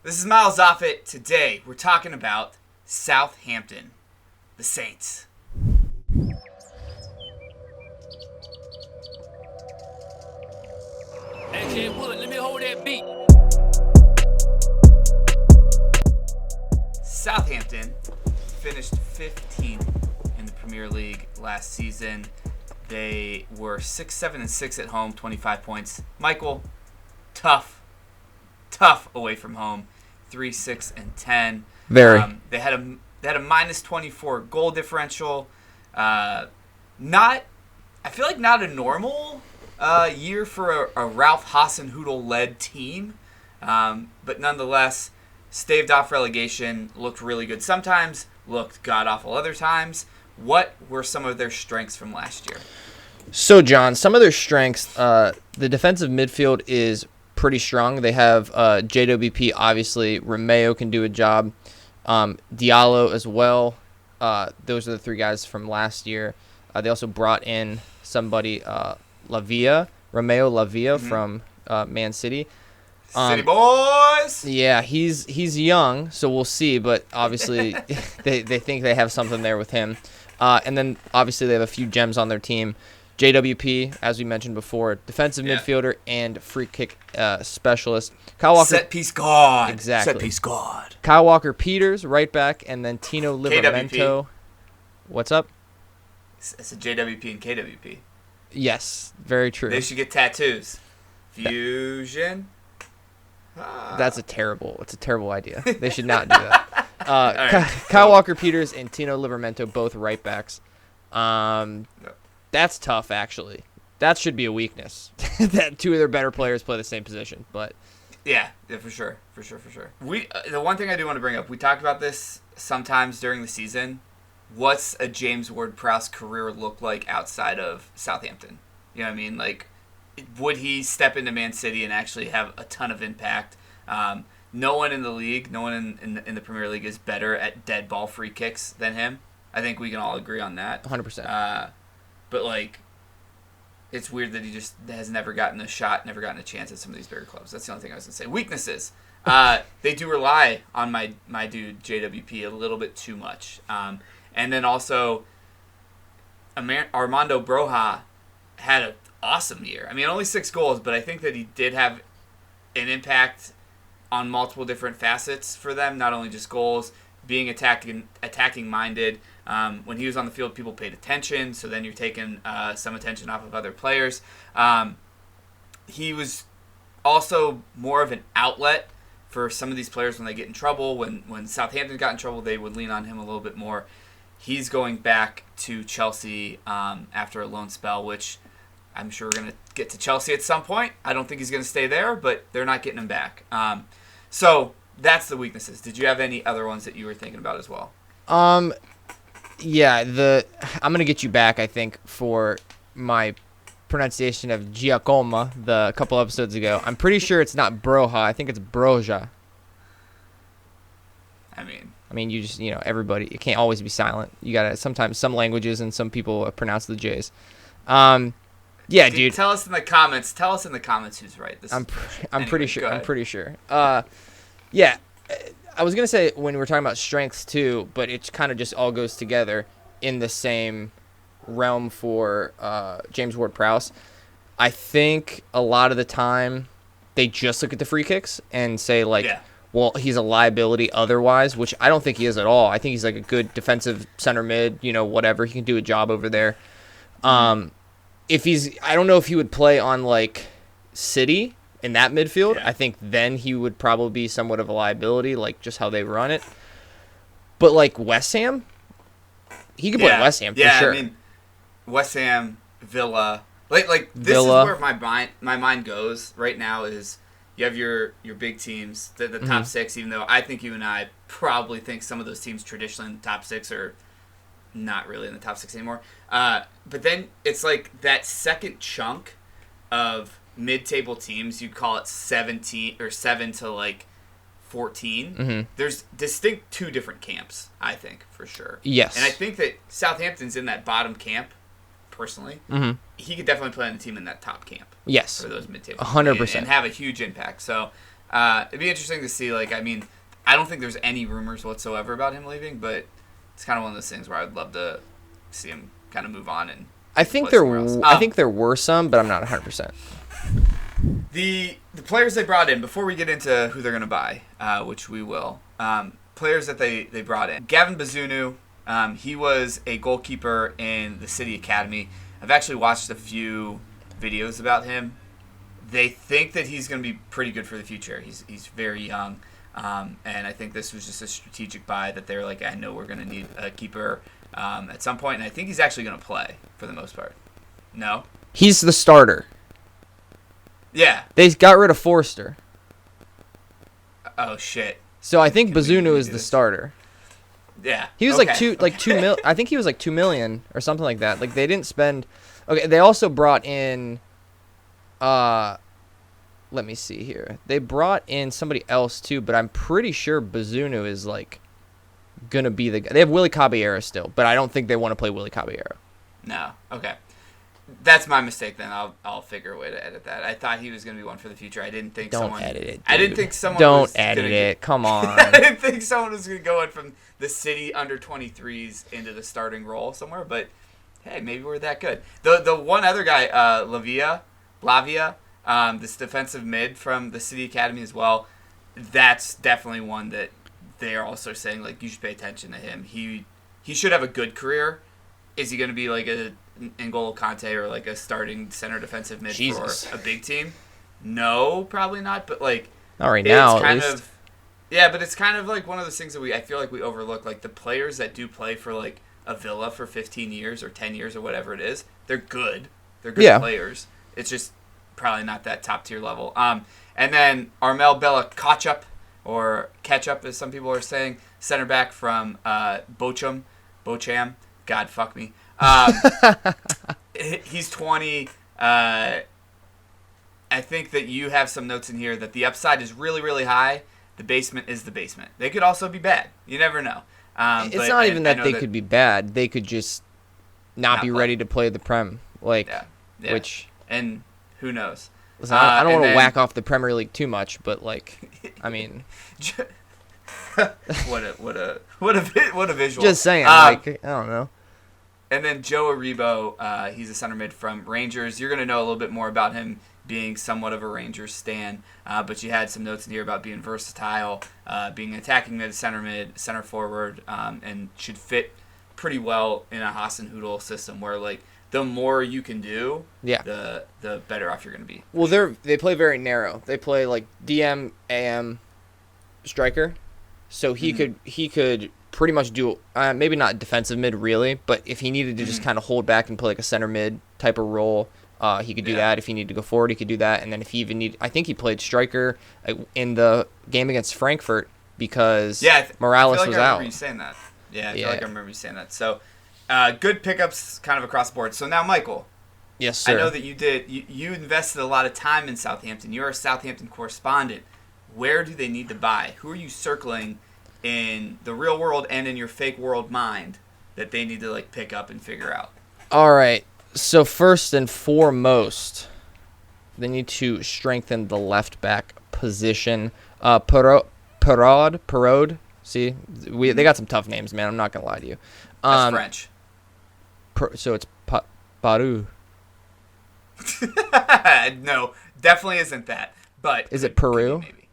This is Miles Offit. Today, we're talking about Southampton, the Saints. Hey, Wood, let me hold that beat. Southampton finished 15th in the Premier League last season. They were 6-7-6 at home, 25 points. Michael, tough away from home, 3-6-10. Very. They had a minus 24 goal differential. I feel like not a normal year for a Ralph Hasenhuttl led team, but nonetheless, staved off relegation. Looked really good sometimes. Looked god awful other times. What were some of their strengths from last year? So, John, some of their strengths, the defensive midfield is pretty strong. They have JWP, obviously. Romeo can do a job. Diallo as well. Those are the three guys from last year. They also brought in somebody, Romeo Lavia from Man City. City boys! Yeah, he's young, so we'll see. But obviously, they think they have something there with him. And then, obviously, they have a few gems on their team. JWP, as we mentioned before, defensive midfielder and free kick specialist. Kyle Walker, set piece god. Exactly. Set piece god. Kyle Walker-Peters, right back, and then Tino Livramento. KWP. What's up? It's a JWP and KWP. Yes, very true. They should get tattoos. Fusion. It's a terrible idea. They should not do that. Right. Kyle Walker-Peters and Tino Livramento, both right backs. That's tough, actually. That should be a weakness. That two of their better players play the same position. But yeah, for sure. The one thing I do want to bring up, we talked about this sometimes during the season. What's a James Ward-Prowse career look like outside of Southampton? You know what I mean? Like, would he step into Man City and actually have a ton of impact? No one in the league, no one in the Premier League is better at dead ball free kicks than him. I think we can all agree on that. 100%. But, like, it's weird that he just has never gotten a shot, never gotten a chance at some of these bigger clubs. That's the only thing I was going to say. Weaknesses. They do rely on my dude JWP a little bit too much. And then also, Armando Broja had an awesome year. I mean, only 6 goals, but I think that he did have an impact on multiple different facets for them, not only just goals, being attacking-minded. When he was on the field, people paid attention, so then you're taking some attention off of other players. He was also more of an outlet for some of these players when they get in trouble. When Southampton got in trouble, they would lean on him a little bit more. He's going back to Chelsea after a loan spell, which I'm sure we're going to get to Chelsea at some point. I don't think he's going to stay there, but they're not getting him back. So that's the weaknesses. Did you have any other ones that you were thinking about as well? Yeah, I'm going to get you back, I think, for my pronunciation of Giacomo a couple episodes ago. I'm pretty sure it's not Broja. I think it's Broja. I mean, you just, everybody, you can't always be silent. You got to, sometimes some languages and some people pronounce the J's. Yeah, dude. Tell us in the comments who's right. I'm pretty sure. Yeah, I was going to say when we were talking about strengths too, but it kind of just all goes together in the same realm for James Ward-Prowse. I think a lot of the time they just look at the free kicks and say, well, he's a liability otherwise, which I don't think he is at all. I think he's like a good defensive center mid, whatever. He can do a job over there. I don't know if he would play on like City in that midfield. Yeah. I think then he would probably be somewhat of a liability, like just how they run it. But like West Ham, he could play at West Ham for sure. I mean, West Ham, Villa, like this is where my mind goes right now. Is you have your big teams, the top 6. Even though I think you and I probably think some of those teams traditionally in the top 6 are not really in the top 6 anymore. But then it's like that second chunk of mid-table teams. You'd call it 17 or 7 to like 14. Mm-hmm. There's distinct 2 different camps, I think, for sure. Yes. And I think that Southampton's in that bottom camp, personally. Mm-hmm. He could definitely play on the team in that top camp. Yes. For those mid-table. 100%. And have a huge impact. So It'd be interesting to see. Like, I mean, I don't think there's any rumors whatsoever about him leaving, but it's kind of one of those things where I'd love to see him kind of move on and. I think there were some, but I'm not 100%. The players they brought in, before we get into who they're going to buy, which we will, players that they brought in. Gavin Bazunu, he was a goalkeeper in the City Academy. I've actually watched a few videos about him. They think that he's going to be pretty good for the future. He's very young, and I think this was just a strategic buy that they're like, I know we're going to need a keeper at some point, and I think he's actually going to play for the most part. No? He's the starter. Yeah. They got rid of Forster. Oh, shit. So I think Bazunu is the starter. Yeah. He was okay. I think he was like $2 million or something like that. Like they didn't spend. Okay, they also brought in. Let me see here. They brought in somebody else too, but I'm pretty sure Bazunu is like gonna be the guy. They have Willie Caballero still, but I don't think they want to play Willie Caballero. No. Okay. That's my mistake then. I'll figure a way to edit that. I thought he was going to be one for the future. I didn't think Don't edit it, dude. I didn't think someone Don't edit it. Come on. I didn't think someone was going to go in from the City under 23s into the starting role somewhere, but hey, maybe we're that good. The one other guy, Lavia, this defensive mid from the City Academy as well, that's definitely one that they are also saying like you should pay attention to him. He should have a good career. Is he going to be like a N'Golo Kante or like a starting center defensive mid for a big team? No, probably not. But like, not right now. Kind of, yeah, but it's kind of like one of those things that I feel like we overlook. Like the players that do play for like a Villa for 15 years or 10 years or whatever it is, they're good. They're good players. It's just probably not that top tier level. And then Armel Bella Ketchup, or Ketchup as some people are saying, center back from Bochum. God, fuck me. He's 20. I think that you have some notes in here that the upside is really, really high. The basement is the basement. They could also be bad. You never know. It's not even that they could be bad. They could just not be ready to play the Prem. Like, yeah. Which... And who knows? Listen, I don't want to whack off the Premier League too much, but, like, I mean... what a visual. Just saying, like, I don't know. And then Joe Aribo, he's a center mid from Rangers. You're going to know a little bit more about him being somewhat of a Rangers stan, but you had some notes in here about being versatile, being an attacking mid, center forward, and should fit pretty well in a Hasenhuttl system where, like, the more you can do, the better off you're going to be. Well, they play very narrow. They play, like, DM, AM, striker. So he could pretty much do maybe not defensive mid really, but if he needed to just kind of hold back and play like a center mid type of role, he could do that. If he needed to go forward, he could do that. And then if he even I think he played striker in the game against Frankfurt because Morales was out. I remember you saying that. Yeah, I feel like I remember you saying that. So good pickups kind of across the board. So now, Michael. Yes, sir. I know that you invested a lot of time in Southampton. You're a Southampton correspondent. Where do they need to buy? Who are you circling in the real world and in your fake world mind that they need to like pick up and figure out? All right. So first and foremost, they need to strengthen the left back position. Parode. See, they got some tough names, man. I'm not gonna lie to you. That's French. So it's Paru. No, definitely isn't that. But is it Peru? Maybe.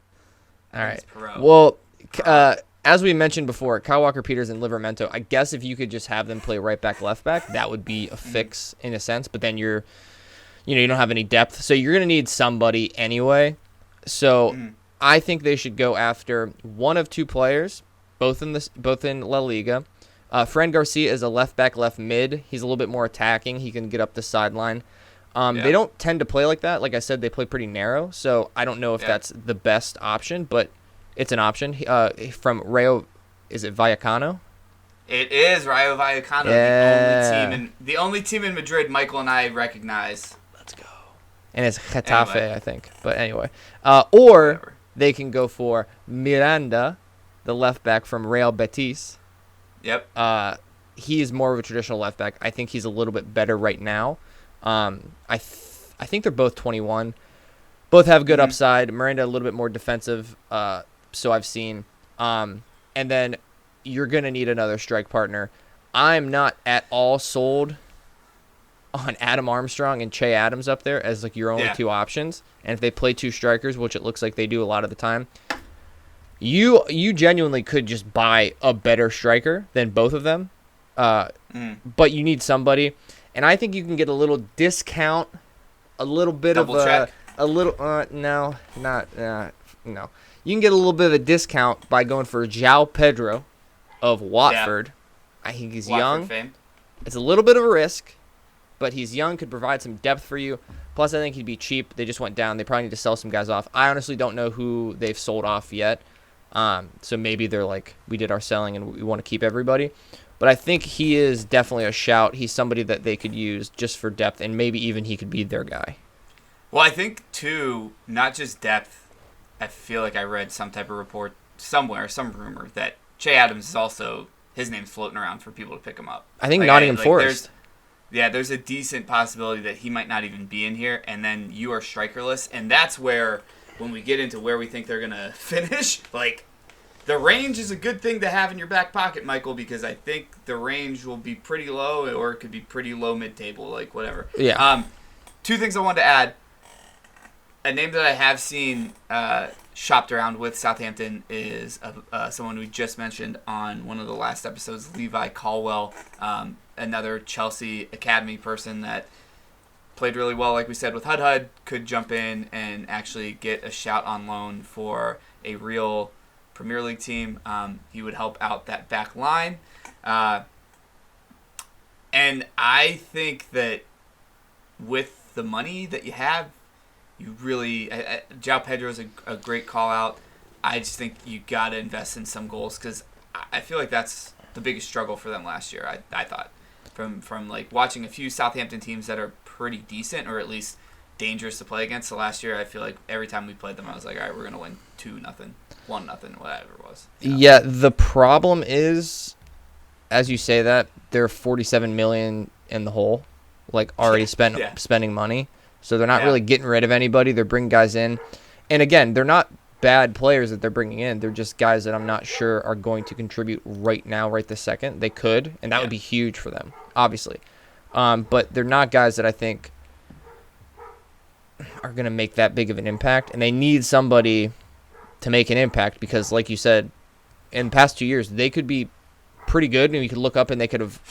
All right. Well, as we mentioned before, Kyle Walker-Peters and Livramento, I guess if you could just have them play right back, left back, that would be a fix in a sense. But then you don't have any depth, so you're gonna need somebody anyway. So I think they should go after one of two players, both in La Liga. Fran Garcia is a left back, left mid. He's a little bit more attacking. He can get up the sideline. They don't tend to play like that. Like I said, they play pretty narrow, so I don't know if that's the best option, but it's an option. From Rayo, is it Vallecano? It is Rayo Vallecano, the only team in Madrid Michael and I recognize. Let's go. And it's Getafe, I think. But anyway. Or they can go for Miranda, the left back from Real Betis. Yep. He is more of a traditional left back. I think he's a little bit better right now. I think they're both 21. Both have good upside. Miranda a little bit more defensive, so I've seen. And then you're going to need another strike partner. I'm not at all sold on Adam Armstrong and Che Adams up there as like your only two options. And if they play two strikers, which it looks like they do a lot of the time, you genuinely could just buy a better striker than both of them. But you need somebody. And I think you can get a little discount, a little bit Double of check. a little no. You can get a little bit of a discount by going for João Pedro of Watford. Yeah. I think he's Watford young. Fame. It's a little bit of a risk, but he's young, could provide some depth for you. Plus, I think he'd be cheap. They just went down. They probably need to sell some guys off. I honestly don't know who they've sold off yet. So maybe they're like, we did our selling and we want to keep everybody. But I think he is definitely a shout. He's somebody that they could use just for depth, and maybe even he could be their guy. Well, I think, too, not just depth. I feel like I read some type of report somewhere, some rumor, that Che Adams is also, his name's floating around for people to pick him up. I think Nottingham Forest. There's a decent possibility that he might not even be in here, and then you are strikerless. And that's where, when we get into where we think they're going to finish, like, the range is a good thing to have in your back pocket, Michael, because I think the range will be pretty low, or it could be pretty low mid-table, like whatever. Yeah. Two things I wanted to add. A name that I have seen shopped around with Southampton is someone we just mentioned on one of the last episodes, Levi Caldwell, another Chelsea Academy person that played really well, like we said, with Hasenhuttl, could jump in and actually get a shout on loan for a real Premier League team. He would help out that back line. And I think that with the money that you have, you really... João Pedro is a great call-out. I just think you got to invest in some goals because I feel like that's the biggest struggle for them last year, I thought. From like watching a few Southampton teams that are pretty decent or at least dangerous to play against. So last year, I feel like every time we played them, I was like, all right, we're going to win 2-0, 1-0, whatever it was. Yeah, the problem is, as you say that, they're $47 million in the hole, like already spending money. So they're not really getting rid of anybody. They're bringing guys in. And again, they're not bad players that they're bringing in. They're just guys that I'm not sure are going to contribute right now, right this second. They could, and that would be huge for them, obviously. But they're not guys that I think are going to make that big of an impact. And they need somebody to make an impact because, like you said, in the past 2 years, they could be pretty good, and you could look up and they could have,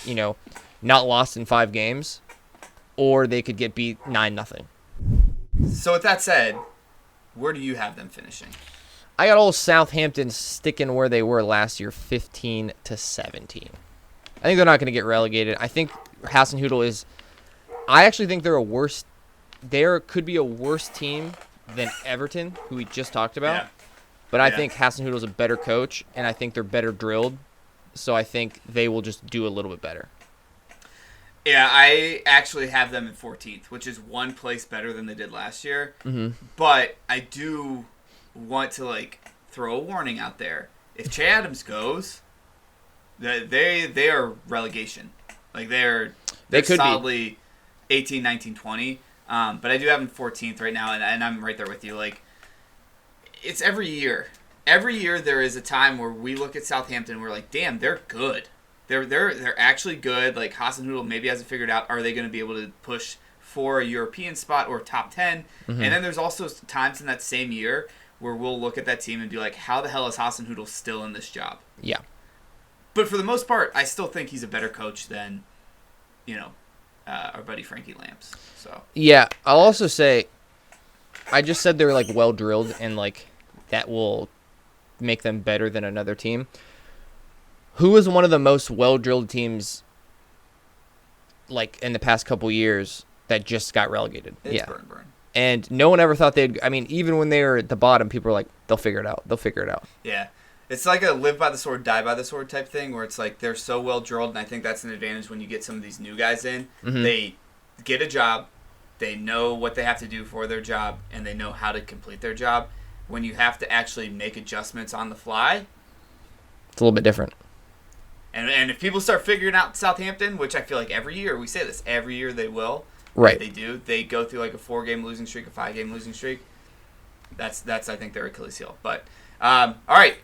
not lost in 5 games, or they could get beat 9-0. So with that said, where do you have them finishing? I got old Southampton sticking where they were last year, 15-17. I think they're not going to get relegated. I think Hasenhuttl is... I actually think they're a worse... There could be a worse team than Everton, who we just talked about. Yeah. But I think Hasenhuttl is a better coach, and I think they're better drilled. So I think they will just do a little bit better. Yeah, I actually have them in 14th, which is one place better than they did last year. Mm-hmm. But I do want to throw a warning out there. If Che Adams goes, they are relegation. They're could solidly 18, 19, 20. But I do have them 14th right now, and I'm right there with you. It's every year. Every year there is a time where we look at Southampton and we're like, damn, they're good. They're actually good. Hasenhuttl maybe hasn't figured out, are they going to be able to push for a European spot or top 10? Mm-hmm. And then there's also times in that same year where we'll look at that team and be like, how the hell is Hasenhuttl still in this job? Yeah. But for the most part, I still think he's a better coach than, our buddy Frankie Lamps. So yeah, I'll also say, I just said they're well drilled and that will make them better than another team. Who is one of the most well-drilled teams, in the past couple years that just got relegated? It's Burn. And no one ever thought they'd... I mean, even when they were at the bottom, people were like, they'll figure it out. They'll figure it out. Yeah. It's like a live by the sword, die by the sword type thing, where it's they're so well-drilled, and I think that's an advantage when you get some of these new guys in. Mm-hmm. They get a job, they know what they have to do for their job, and they know how to complete their job. When you have to actually make adjustments on the fly... It's a little bit different. And if people start figuring out Southampton, which I feel like every year, we say this, every year they will. Right. They do. They go through a 4-game losing streak, a 5-game losing streak. That's I think their Achilles heel. But all right,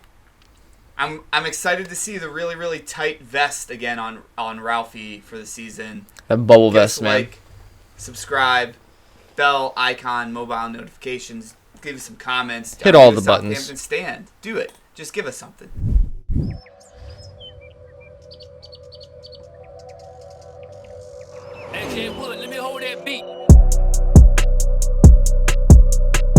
I'm excited to see the really really tight vest again on Ralphie for the season. That bubble vest, man. Like, subscribe, bell icon, mobile notifications. Give us some comments. Hit all the buttons. Southampton stand. Do it. Just give us something. Hey, Bullet, let me hold that beat.